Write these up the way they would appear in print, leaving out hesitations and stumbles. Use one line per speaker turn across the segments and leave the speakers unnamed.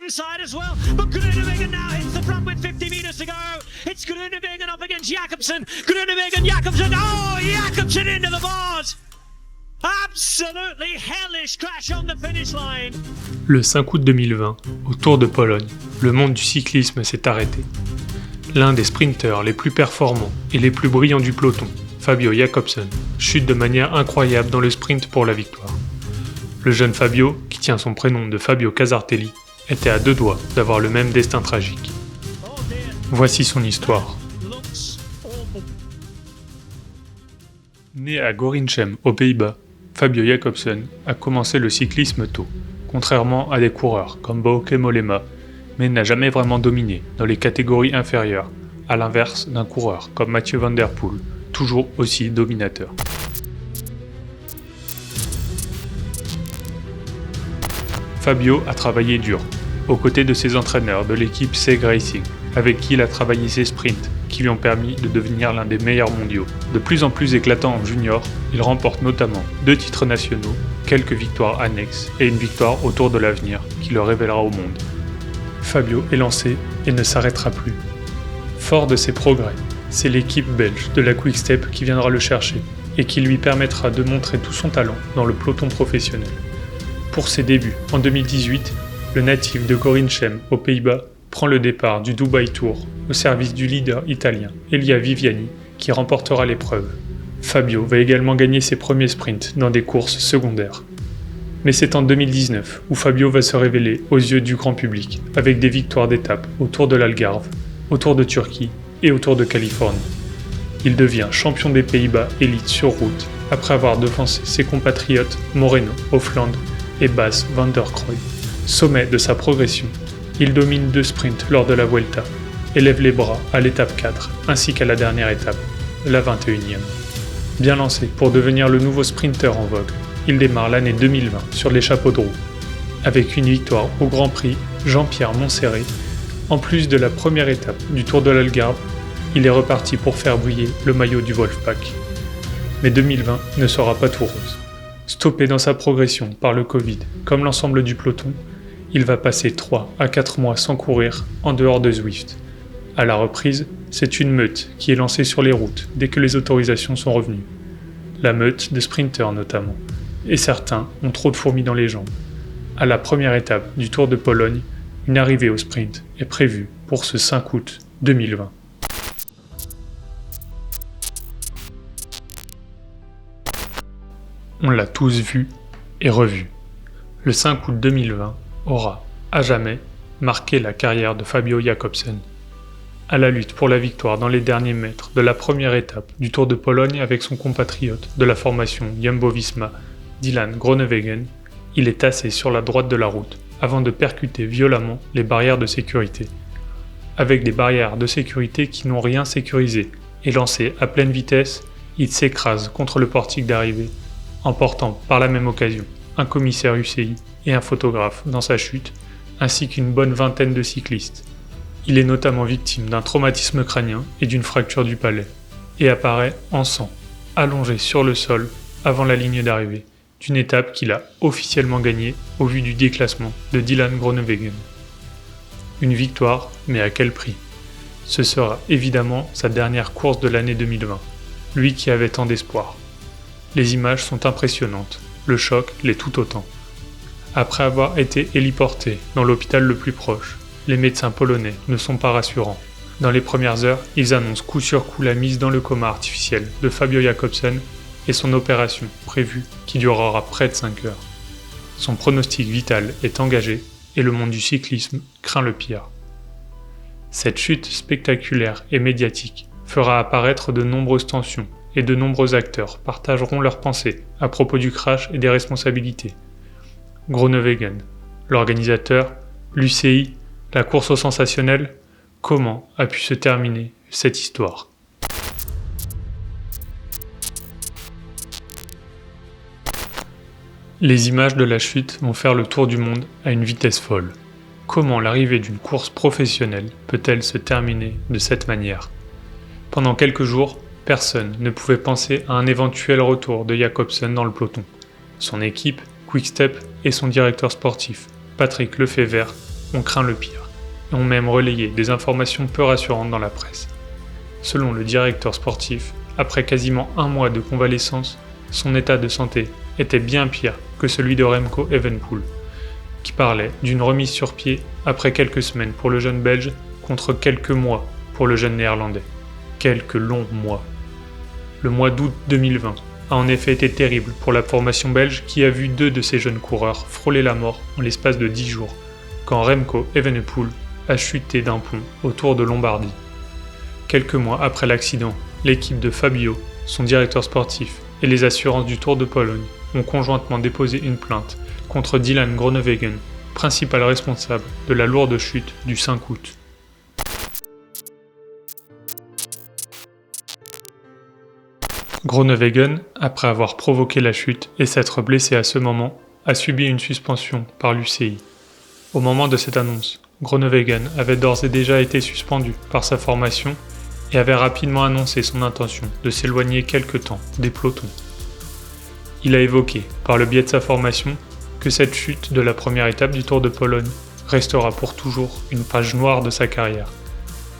inside as well, but Groenewegen now hits the front with 50 meters to go. It's Groenewegen up against Jakobsen. Groenewegen, Jakobsen. Oh, Jakobsen into the bars. Absolutely hellish crash on the finish line.
Le 5 août 2020, au Tour de Pologne, le monde du cyclisme s'est arrêté. L'un des sprinteurs les plus performants et les plus brillants du peloton, Fabio Jakobsen, chute de manière incroyable dans le sprint pour la victoire. Le jeune Fabio, qui tient son prénom de Fabio Casartelli, était à deux doigts d'avoir le même destin tragique. Voici son histoire. Né à Gorinchem, aux Pays-Bas, Fabio Jakobsen a commencé le cyclisme tôt, contrairement à des coureurs comme Bauke Mollema, mais n'a jamais vraiment dominé dans les catégories inférieures, à l'inverse d'un coureur comme Mathieu Van Der Poel, toujours aussi dominateur. Fabio a travaillé dur, aux côtés de ses entraîneurs de l'équipe Seg Racing, avec qui il a travaillé ses sprints, qui lui ont permis de devenir l'un des meilleurs mondiaux. De plus en plus éclatant en junior, il remporte notamment 2 titres nationaux, quelques victoires annexes et une victoire au Tour de l'Avenir qui le révélera au monde. Fabio est lancé et ne s'arrêtera plus. Fort de ses progrès, c'est l'équipe belge de la Quick Step qui viendra le chercher et qui lui permettra de montrer tout son talent dans le peloton professionnel. Pour ses débuts, en 2018, le natif de Gorinchem, aux Pays-Bas, prend le départ du Dubai Tour au service du leader italien Elia Viviani qui remportera l'épreuve. Fabio va également gagner ses premiers sprints dans des courses secondaires. Mais c'est en 2019 où Fabio va se révéler aux yeux du grand public avec des victoires d'étape au Tour de l'Algarve, au Tour de Turquie et au Tour de Californie. Il devient champion des Pays-Bas élite sur route après avoir devancé ses compatriotes Moreno, Hofland et Bas van der Krooi. Sommet de sa progression, il domine 2 sprints lors de la Vuelta et lève les bras à l'étape 4 ainsi qu'à la dernière étape, la 21e. Bien lancé pour devenir le nouveau sprinter en vogue, il démarre l'année 2020 sur les chapeaux de roue. Avec une victoire au Grand Prix Jean-Pierre Montserrat, en plus de la première étape du Tour de l'Algarve, il est reparti pour faire briller le maillot du Wolfpack. Mais 2020 ne sera pas tout rose. Stoppé dans sa progression par le Covid, comme l'ensemble du peloton, il va passer 3 à 4 mois sans courir en dehors de Zwift. À la reprise, c'est une meute qui est lancée sur les routes dès que les autorisations sont revenues. La meute de sprinteurs notamment. Et certains ont trop de fourmis dans les jambes. À la première étape du Tour de Pologne, une arrivée au sprint est prévue pour ce 5 août 2020. On l'a tous vu et revu. Le 5 août 2020 aura, à jamais, marqué la carrière de Fabio Jakobsen. À la lutte pour la victoire dans les derniers mètres de la première étape du Tour de Pologne avec son compatriote de la formation Jumbo-Visma, Dylan Groenewegen, il est tassé sur la droite de la route avant de percuter violemment les barrières de sécurité. Avec des barrières de sécurité qui n'ont rien sécurisé et lancé à pleine vitesse, il s'écrase contre le portique d'arrivée, emportant par la même occasion un commissaire UCI et un photographe dans sa chute, ainsi qu'une bonne vingtaine de cyclistes. Il est notamment victime d'un traumatisme crânien et d'une fracture du palais, et apparaît en sang, allongé sur le sol avant la ligne d'arrivée, d'une étape qu'il a officiellement gagnée au vu du déclassement de Dylan Groenewegen. Une victoire, mais à quel prix ? Ce sera évidemment sa dernière course de l'année 2020, lui qui avait tant d'espoir. Les images sont impressionnantes, le choc l'est tout autant. Après avoir été héliporté dans l'hôpital le plus proche, les médecins polonais ne sont pas rassurants. Dans les premières heures, ils annoncent coup sur coup la mise dans le coma artificiel de Fabio Jakobsen et son opération prévue qui durera près de 5 heures. Son pronostic vital est engagé et le monde du cyclisme craint le pire. Cette chute spectaculaire et médiatique fera apparaître de nombreuses tensions et de nombreux acteurs partageront leurs pensées à propos du crash et des responsabilités. Groenewegen, l'organisateur, l'UCI, la course au sensationnel, comment a pu se terminer cette histoire ? Les images de la chute vont faire le tour du monde à une vitesse folle. Comment l'arrivée d'une course professionnelle peut-elle se terminer de cette manière ? Pendant quelques jours, personne ne pouvait penser à un éventuel retour de Jakobsen dans le peloton. Son équipe, Quick Step, et son directeur sportif, Patrick Lefevere, on craint le pire, et ont même relayé des informations peu rassurantes dans la presse. Selon le directeur sportif, après quasiment un mois de convalescence, son état de santé était bien pire que celui de Remco Evenepoel, qui parlait d'une remise sur pied après quelques semaines pour le jeune Belge contre quelques mois pour le jeune Néerlandais. Quelques longs mois. Le mois d'août 2020 a en effet été terrible pour la formation belge qui a vu 2 de ses jeunes coureurs frôler la mort en l'espace de 10 jours, quand Remco Evenepoel a chuté d'un pont au Tour de Lombardie. Quelques mois après l'accident, l'équipe de Fabio, son directeur sportif, et les assurances du Tour de Pologne ont conjointement déposé une plainte contre Dylan Groenewegen, principal responsable de la lourde chute du 5 août. Groenewegen, après avoir provoqué la chute et s'être blessé à ce moment, a subi une suspension par l'UCI. Au moment de cette annonce, Groenewegen avait d'ores et déjà été suspendu par sa formation et avait rapidement annoncé son intention de s'éloigner quelque temps des pelotons. Il a évoqué, par le biais de sa formation, que cette chute de la première étape du Tour de Pologne restera pour toujours une page noire de sa carrière.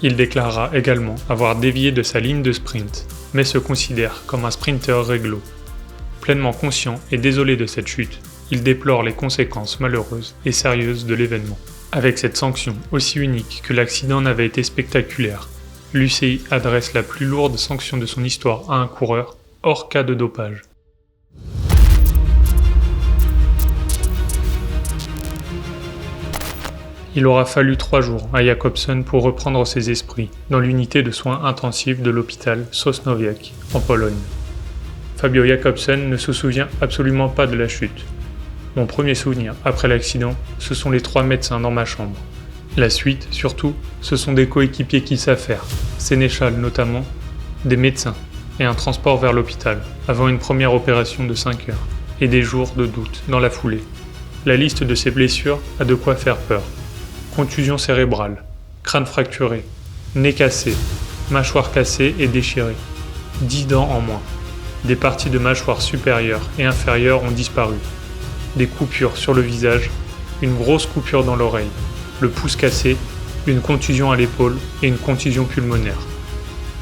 Il déclarera également avoir dévié de sa ligne de sprint, mais se considère comme un sprinter réglo. Pleinement conscient et désolé de cette chute, il déplore les conséquences malheureuses et sérieuses de l'événement. Avec cette sanction aussi unique que l'accident n'avait été spectaculaire, l'UCI adresse la plus lourde sanction de son histoire à un coureur, hors cas de dopage. Il aura fallu 3 jours à Jakobsen pour reprendre ses esprits dans l'unité de soins intensifs de l'hôpital Sosnowiec, en Pologne. Fabio Jakobsen ne se souvient absolument pas de la chute. Mon premier souvenir après l'accident, ce sont les 3 médecins dans ma chambre. La suite, surtout, ce sont des coéquipiers qui savent faire, Sénéchal notamment, des médecins et un transport vers l'hôpital avant une première opération de 5 heures, et des jours de doute dans la foulée. La liste de ces blessures a de quoi faire peur. Contusion cérébrale, crâne fracturé, nez cassé, mâchoire cassée et déchirée, 10 dents en moins. Des parties de mâchoire supérieure et inférieure ont disparu. Des coupures sur le visage, une grosse coupure dans l'oreille, le pouce cassé, une contusion à l'épaule et une contusion pulmonaire.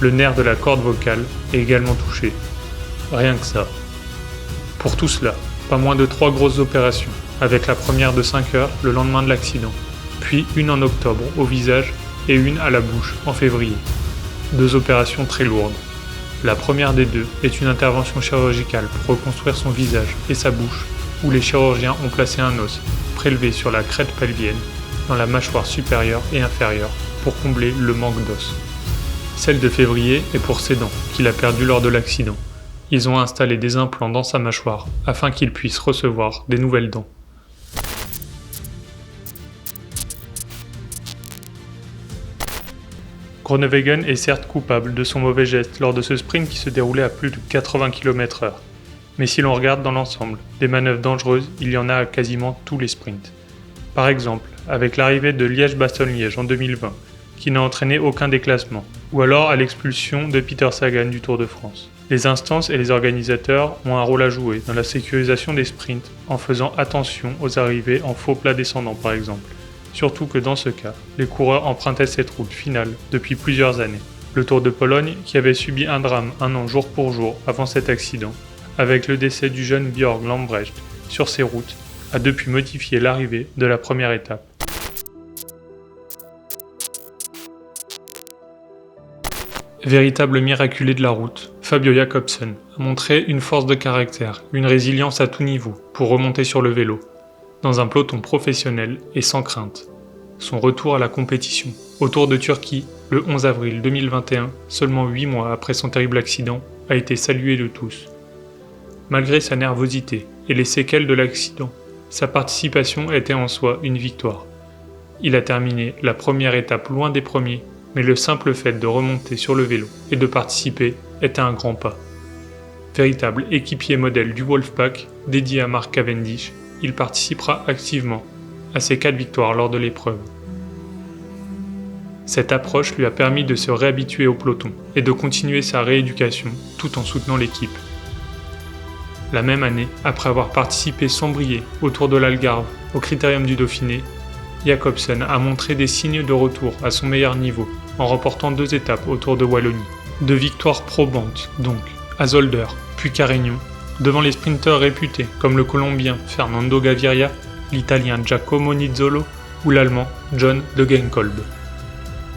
Le nerf de la corde vocale est également touché. Rien que ça. Pour tout cela, pas moins de 3 grosses opérations, avec la première de 5 heures le lendemain de l'accident, puis une en octobre au visage et une à la bouche en février. 2 opérations très lourdes. La première des 2 est une intervention chirurgicale pour reconstruire son visage et sa bouche, où les chirurgiens ont placé un os prélevé sur la crête pelvienne, dans la mâchoire supérieure et inférieure, pour combler le manque d'os. Celle de février est pour ses dents, qu'il a perdues lors de l'accident. Ils ont installé des implants dans sa mâchoire afin qu'il puisse recevoir des nouvelles dents. Groenewegen est certes coupable de son mauvais geste lors de ce sprint qui se déroulait à plus de 80 km/h. Mais si l'on regarde dans l'ensemble, des manœuvres dangereuses, il y en a à quasiment tous les sprints. Par exemple, avec l'arrivée de Liège-Bastogne-Liège en 2020, qui n'a entraîné aucun déclassement, ou alors à l'expulsion de Peter Sagan du Tour de France. Les instances et les organisateurs ont un rôle à jouer dans la sécurisation des sprints en faisant attention aux arrivées en faux plat descendant par exemple. Surtout que dans ce cas, les coureurs empruntaient cette route finale depuis plusieurs années. Le Tour de Pologne, qui avait subi un drame un an jour pour jour avant cet accident, avec le décès du jeune Björn Lambrecht sur ses routes, a depuis modifié l'arrivée de la première étape. Véritable miraculé de la route, Fabio Jakobsen a montré une force de caractère, une résilience à tout niveau pour remonter sur le vélo, dans un peloton professionnel et sans crainte. Son retour à la compétition, au Tour de Turquie, le 11 avril 2021, seulement 8 mois après son terrible accident, a été salué de tous. Malgré sa nervosité et les séquelles de l'accident, sa participation était en soi une victoire. Il a terminé la première étape loin des premiers, mais le simple fait de remonter sur le vélo et de participer était un grand pas. Véritable équipier modèle du Wolfpack, dédié à Mark Cavendish, il participera activement à ses 4 victoires lors de l'épreuve. Cette approche lui a permis de se réhabituer au peloton et de continuer sa rééducation tout en soutenant l'équipe. La même année, après avoir participé sans briller au Tour de l'Algarve, au Critérium du Dauphiné, Jacobsen a montré des signes de retour à son meilleur niveau en remportant 2 étapes autour de Wallonie. 2 victoires probantes donc, à Zolder, puis Carignan, devant les sprinteurs réputés comme le Colombien Fernando Gaviria, l'Italien Giacomo Nizzolo ou l'Allemand John Degenkolb.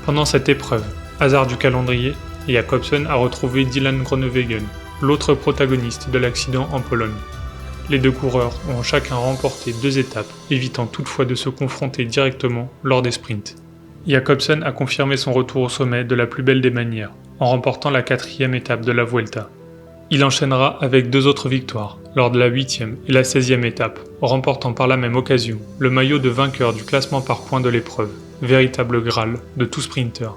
Pendant cette épreuve, hasard du calendrier, Jacobsen a retrouvé Dylan Groenewegen, l'autre protagoniste de l'accident en Pologne. Les 2 coureurs ont chacun remporté 2 étapes, évitant toutefois de se confronter directement lors des sprints. Jacobsen a confirmé son retour au sommet de la plus belle des manières, en remportant la 4e étape de la Vuelta. Il enchaînera avec 2 autres victoires, lors de la 8e et la 16e étape, remportant par la même occasion le maillot de vainqueur du classement par points de l'épreuve, véritable Graal de tout sprinter.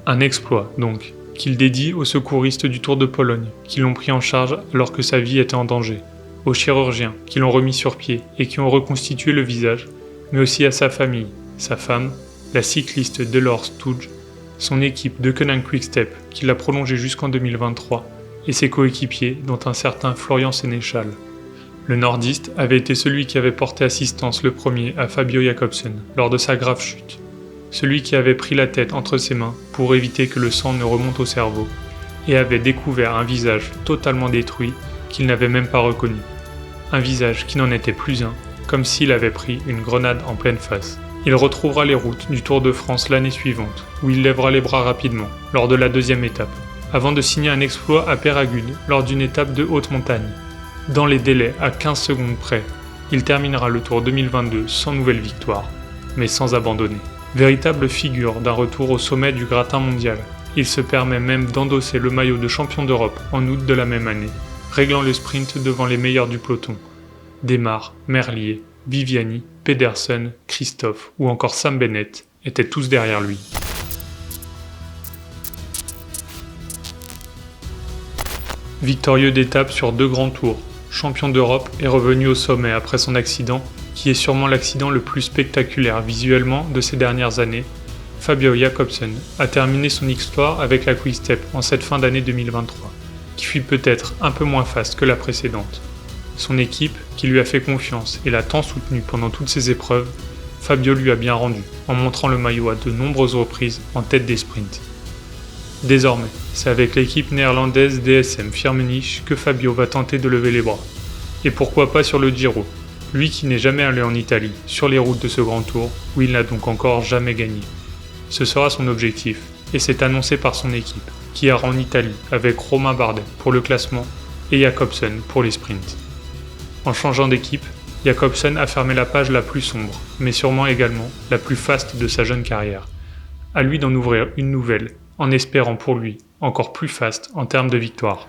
Un exploit, donc, qu'il dédie aux secouristes du Tour de Pologne, qui l'ont pris en charge alors que sa vie était en danger, aux chirurgiens qui l'ont remis sur pied et qui ont reconstitué le visage, mais aussi à sa famille, sa femme, la cycliste Delors Stouge, son équipe de Deceuninck Quick-Step qui l'a prolongé jusqu'en 2023, et ses coéquipiers dont un certain Florian Sénéchal. Le nordiste avait été celui qui avait porté assistance le premier à Fabio Jacobsen lors de sa grave chute, celui qui avait pris la tête entre ses mains pour éviter que le sang ne remonte au cerveau, et avait découvert un visage totalement détruit qu'il n'avait même pas reconnu. Un visage qui n'en était plus un, comme s'il avait pris une grenade en pleine face. Il retrouvera les routes du Tour de France l'année suivante, où il lèvera les bras rapidement, lors de la 2e étape, avant de signer un exploit à Péragude lors d'une étape de haute montagne. Dans les délais à 15 secondes près, il terminera le Tour 2022 sans nouvelle victoire, mais sans abandonner. Véritable figure d'un retour au sommet du gratin mondial, il se permet même d'endosser le maillot de champion d'Europe en août de la même année, réglant le sprint devant les meilleurs du peloton. Desmar, Merlier, Viviani, Pedersen, Christophe ou encore Sam Bennett étaient tous derrière lui. Victorieux d'étape sur 2 grands tours, champion d'Europe est revenu au sommet après son accident, qui est sûrement l'accident le plus spectaculaire visuellement de ces dernières années. Fabio Jacobsen a terminé son histoire avec la Quick-Step en cette fin d'année 2023, qui fut peut-être un peu moins faste que la précédente. Son équipe, qui lui a fait confiance et l'a tant soutenu pendant toutes ses épreuves, Fabio lui a bien rendu, en montrant le maillot à de nombreuses reprises en tête des sprints. Désormais, c'est avec l'équipe néerlandaise DSM Firmenich que Fabio va tenter de lever les bras. Et pourquoi pas sur le Giro, lui qui n'est jamais allé en Italie, sur les routes de ce grand tour, où il n'a donc encore jamais gagné. Ce sera son objectif, et c'est annoncé par son équipe, qui ira en Italie avec Romain Bardet pour le classement et Jacobsen pour les sprints. En changeant d'équipe, Jacobsen a fermé la page la plus sombre, mais sûrement également la plus faste de sa jeune carrière. À lui d'en ouvrir une nouvelle, en espérant pour lui encore plus faste en termes de victoire.